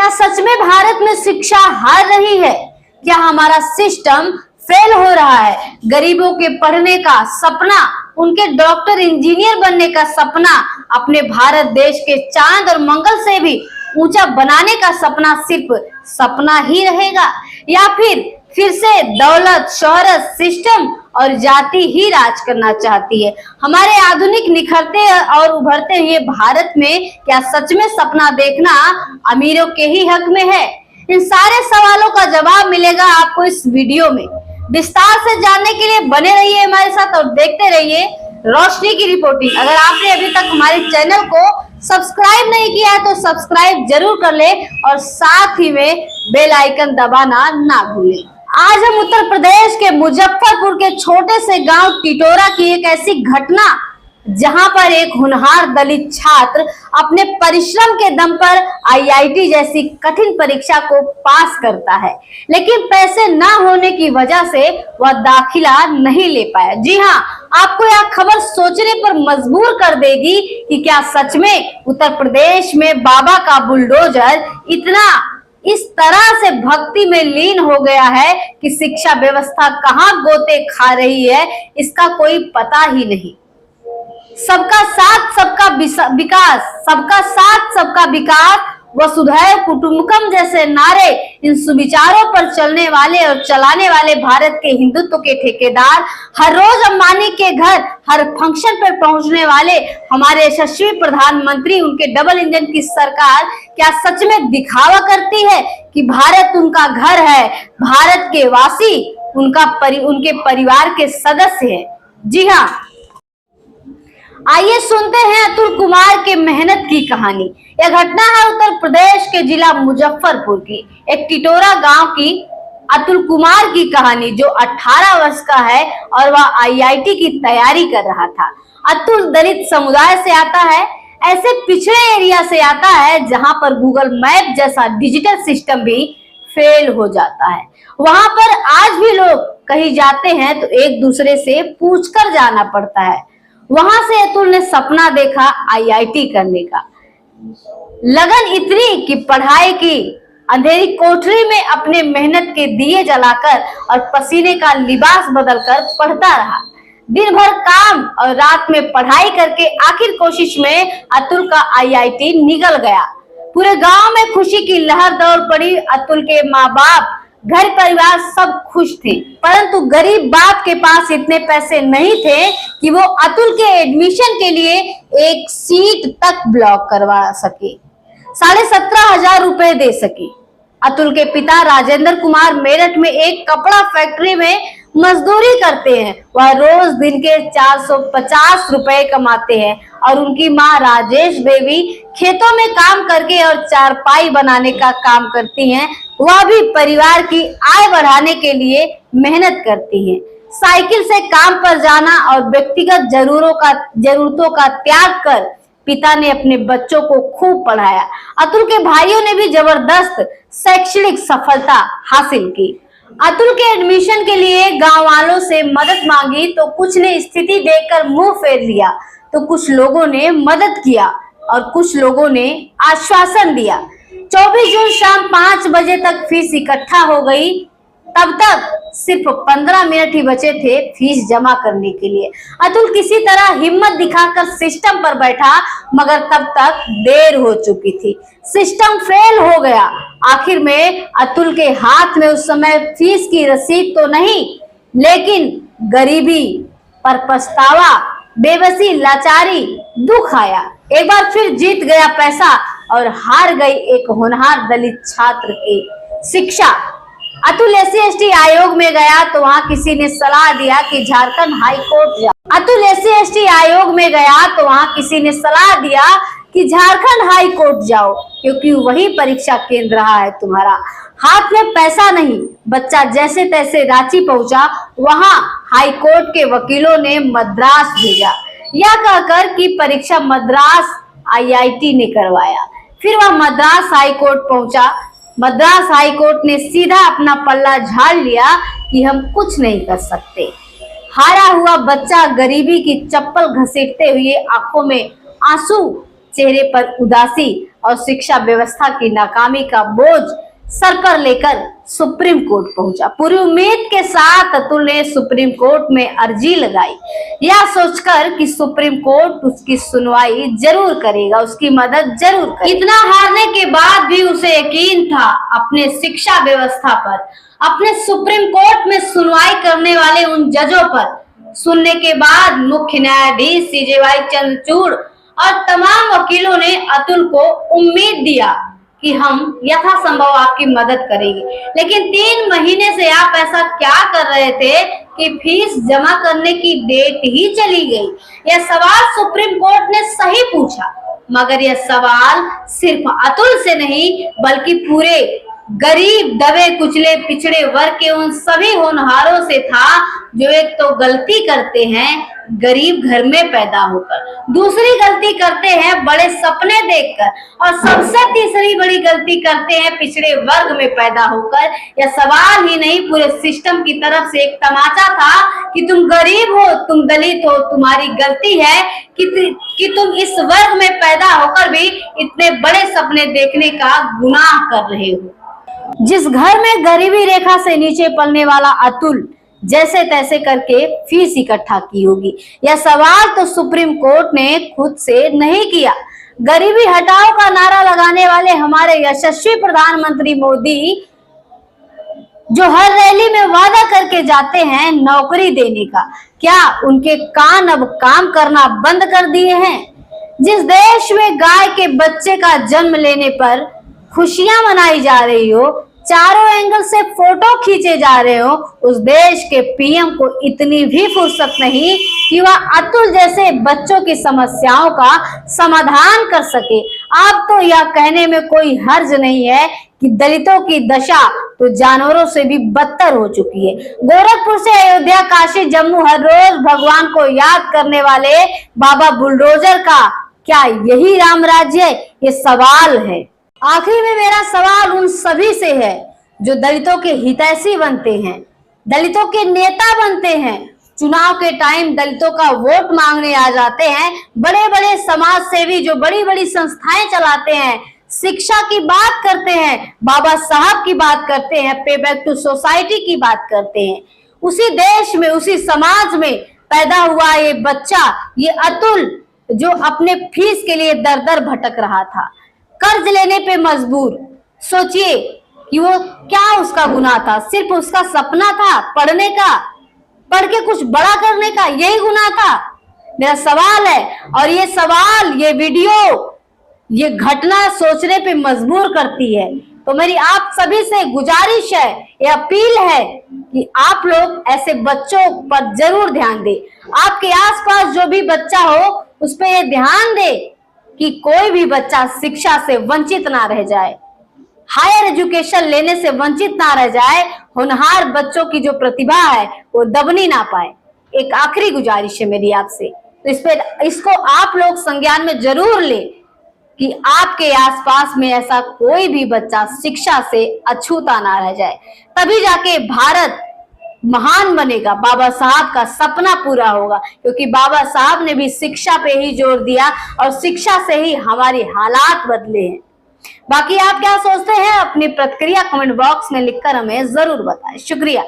क्या सच में भारत में शिक्षा हार रही है? क्या हमारा सिस्टम फेल हो रहा है? गरीबों के पढ़ने का सपना, उनके डॉक्टर इंजीनियर बनने का सपना, अपने भारत देश के चांद और मंगल से भी ऊंचा बनाने का सपना सिर्फ सपना ही रहेगा, या फिर से दौलत, शोहरत, सिस्टम और जाति ही राज करना चाहती है? हमारे आधुनिक, निखरते और उभरते हुए भारत में क्या सच में सपना देखना अमीरों के ही हक में है? इन सारे सवालों का जवाब मिलेगा आपको इस वीडियो में। विस्तार से जानने के लिए बने रहिए हमारे साथ और देखते रहिए रोशनी की रिपोर्टिंग। अगर आपने अभी तक हमारे चैनल को सब्सक्राइब नहीं किया है तो सब्सक्राइब जरूर कर ले और साथ ही में बेल आइकन दबाना ना भूलें। आज हम उत्तर प्रदेश के मुजफ्फरपुर के छोटे से गांव टिटोरा की एक ऐसी घटना जहां पर एक होनहार दलित छात्र अपने परिश्रम के दम पर आईआईटी जैसी कठिन परीक्षा को पास करता है, लेकिन पैसे न होने की वजह से वह दाखिला नहीं ले पाया। जी हां, आपको यह खबर सोचने पर मजबूर कर देगी कि क्या सच में उत्तर प्रदेश में बाबा का बुलडोजर इतना इस तरह से भक्ति में लीन हो गया है कि शिक्षा व्यवस्था कहां गोते खा रही है इसका कोई पता ही नहीं। सबका साथ सबका विकास, सबका साथ सबका विकास, वसुधैव कुटुंबकम जैसे नारे, इन सुविचारों पर चलने वाले और चलाने वाले भारत के हिंदुत्व के ठेकेदार, हर रोज अंबानी के घर हर फंक्शन पर पहुंचने वाले हमारे यशस्वी प्रधानमंत्री, उनके डबल इंजन की सरकार क्या सच में दिखावा करती है कि भारत उनका घर है, भारत के वासी उनके परिवार के सदस्य है? जी हाँ, आइए सुनते हैं अतुल कुमार के मेहनत की कहानी। यह घटना है उत्तर प्रदेश के जिला मुजफ्फरपुर की एक टिटोरा गांव की अतुल कुमार की कहानी, जो 18 वर्ष का है और वह आईआईटी की तैयारी कर रहा था। अतुल दलित समुदाय से आता है, ऐसे पिछड़े एरिया से आता है जहां पर गूगल मैप जैसा डिजिटल सिस्टम भी फेल हो जाता है। वहां पर आज भी लोग कहीं जाते हैं तो एक दूसरे से पूछकर जाना पड़ता है। वहां से अतुल ने सपना देखा आईआईटी करने का। लगन इतनी कि पढ़ाई की अंधेरी कोठरी में अपने मेहनत के दिए जलाकर और पसीने का लिबास बदलकर पढ़ता रहा। दिन भर काम और रात में पढ़ाई करके आखिर कोशिश में अतुल का आईआईटी निकल गया। पूरे गांव में खुशी की लहर दौड़ पड़ी। अतुल के माँ बाप, घर परिवार सब खुश थे, परंतु गरीब बाप के पास इतने पैसे नहीं थे कि वो अतुल के एडमिशन के लिए एक सीट तक ब्लॉक करवा सके, 17,500 रुपए दे सके। अतुल के पिता राजेंद्र कुमार मेरठ में एक कपड़ा फैक्ट्री में मजदूरी करते हैं। वह रोज दिन के 450 रुपए कमाते हैं और उनकी माँ राजेश देवी खेतों में काम करके और चारपाई बनाने का काम करती हैं। वह भी परिवार की आय बढ़ाने के लिए मेहनत करती हैं। साइकिल से काम पर जाना और व्यक्तिगत जरूरतों का त्याग कर पिता ने अपने बच्चों को खूब पढ़ाया। अतुल के भाइयों ने भी जबरदस्त शैक्षणिक सफलता हासिल की। अतुल के एडमिशन के लिए गांव वालों से मदद मांगी तो कुछ ने स्थिति देखकर मुंह फेर लिया, तो कुछ लोगों ने मदद किया और कुछ लोगों ने आश्वासन दिया। 24 जून शाम 5 बजे तक फीस इकट्ठा हो गई। तब तक सिर्फ 15 मिनट ही बचे थे फीस जमा करने के लिए। अतुल किसी तरह हिम्मत दिखाकर सिस्टम पर बैठा, मगर तब तक देर हो चुकी थी। सिस्टम फेल हो गया। आखिर में अतुल के हाथ में उस समय फीस की रसीद तो नहीं, लेकिन गरीबी पर पछतावा, बेबसी, लाचारी, दुख आया। एक बार फिर जीत गया पैसा और हार गई एक होनहार दलित छात्र की शिक्षा। अतुल SC/ST आयोग में गया तो वहां किसी ने सलाह दिया कि झारखंड हाई कोर्ट जाओ। अतुल SC/ST आयोग में गया तो वहां किसी ने सलाह दिया कि झारखंड हाई कोर्ट जाओ, क्योंकि वही परीक्षा केंद्र रहा है तुम्हारा। हाथ में पैसा नहीं, बच्चा जैसे तैसे रांची पहुंचा। वहां हाई कोर्ट के वकीलों ने मद्रास भेजा, यह कहकर कि परीक्षा मद्रास आईआईटी ने करवाया। फिर वह मद्रास हाई कोर्ट पहुंचा। मद्रास हाई कोर्ट ने सीधा अपना पल्ला झाड़ लिया कि हम कुछ नहीं कर सकते। हारा हुआ बच्चा गरीबी की चप्पल घसीटते हुए आंखों में आंसू चेहरे पर उदासी और शिक्षा व्यवस्था की नाकामी का बोझ सर पर लेकर सुप्रीम कोर्ट पहुंचा। पूरी उम्मीद के साथ अतुल ने सुप्रीम कोर्ट में अर्जी लगाई, यह सोचकर कि सुप्रीम कोर्ट उसकी सुनवाई जरूर करेगा, उसकी मदद जरूर करेगा। इतना हारने के बाद भी उसे यकीन था अपने शिक्षा व्यवस्था पर, अपने सुप्रीम कोर्ट में सुनवाई करने वाले उन जजों पर। सुनने के बाद मुख्य न्यायाधीश CJY चंद्रचूड़ और तमाम वकीलों ने अतुल को उम्मीद दिया कि हम यथासंभव आपकी मदद करेंगे। लेकिन 3 महीने से आप ऐसा क्या कर रहे थे कि फीस जमा करने की डेट ही चली गई? यह सवाल सुप्रीम कोर्ट ने सही पूछा, मगर यह सवाल सिर्फ अतुल से नहीं बल्कि पूरे गरीब, दबे कुचले, पिछड़े वर्ग के उन सभी होनहारों से था जो एक तो गलती करते हैं गरीब घर में पैदा होकर, दूसरी गलती करते हैं बड़े सपने देखकर, और सबसे तीसरी बड़ी गलती करते हैं पिछड़े वर्ग में पैदा होकर। यह सवाल ही नहीं, पूरे सिस्टम की तरफ से एक तमाचा था कि तुम गरीब हो, तुम दलित हो, तुम्हारी गलती है कि तुम इस वर्ग में पैदा होकर भी इतने बड़े सपने देखने का गुनाह कर रहे हो। जिस घर में गरीबी रेखा से नीचे पलने वाला अतुल जैसे तैसे करके फीस इकट्ठा की होगी, यह सवाल तो सुप्रीम कोर्ट ने खुद से नहीं किया। गरीबी हटाओ का नारा लगाने वाले हमारे यशस्वी प्रधानमंत्री मोदी, जो हर रैली में वादा करके जाते हैं नौकरी देने का, क्या उनके कान अब काम करना बंद कर दिए हैं? जिस देश में गाय के बच्चे का जन्म लेने पर खुशियां मनाई जा रही हो, चारों एंगल से फोटो खींचे जा रहे हो, उस देश के PM को इतनी भी फुर्सत नहीं कि वह अतुल जैसे बच्चों की समस्याओं का समाधान कर सके। अब तो यह कहने में कोई हर्ज नहीं है कि दलितों की दशा तो जानवरों से भी बदतर हो चुकी है। गोरखपुर से अयोध्या, काशी, जम्मू, हर रोज भगवान को याद करने वाले बाबा बुलडोजर का क्या यही राम राज्य? ये सवाल है। आखिरी में मेरा सवाल उन सभी से है जो दलितों के हितैषी बनते हैं, दलितों के नेता बनते हैं, चुनाव के टाइम दलितों का वोट मांगने आ जाते हैं, बड़े बड़े समाज सेवी जो बड़ी बड़ी संस्थाएं चलाते हैं, शिक्षा की बात करते हैं, बाबा साहब की बात करते हैं, पे बैक टू सोसाइटी की बात करते हैं। उसी देश में, उसी समाज में पैदा हुआ ये बच्चा, ये अतुल, जो अपने फीस के लिए दर दर भटक रहा था, कर्ज लेने पे मजबूर। सोचिए कि वो क्या उसका गुनाह था? सिर्फ उसका सपना था पढ़ने का, पढ़ के कुछ बड़ा करने का, यही गुनाह था? मेरा सवाल है, और ये सवाल, ये वीडियो, ये घटना सोचने पे मजबूर करती है। तो मेरी आप सभी से गुजारिश है, ये अपील है कि आप लोग ऐसे बच्चों पर जरूर ध्यान दें। आपके आसपास जो भी बच्चा हो उस पर ये ध्यान दे कि कोई भी बच्चा शिक्षा से वंचित ना रह जाए, हायर एजुकेशन लेने से वंचित ना रह जाए, होनहार बच्चों की जो प्रतिभा है वो दबनी ना पाए। एक आखिरी गुजारिश है मेरी आपसे, तो इसको आप लोग संज्ञान में जरूर ले कि आपके आसपास में ऐसा कोई भी बच्चा शिक्षा से अछूता ना रह जाए। तभी जाके भारत महान बनेगा, बाबा साहब का सपना पूरा होगा, क्योंकि बाबा साहब ने भी शिक्षा पे ही जोर दिया और शिक्षा से ही हमारे हालात बदले हैं। बाकी आप क्या सोचते हैं? अपनी प्रतिक्रिया कमेंट बॉक्स में लिखकर हमें जरूर बताएं। शुक्रिया।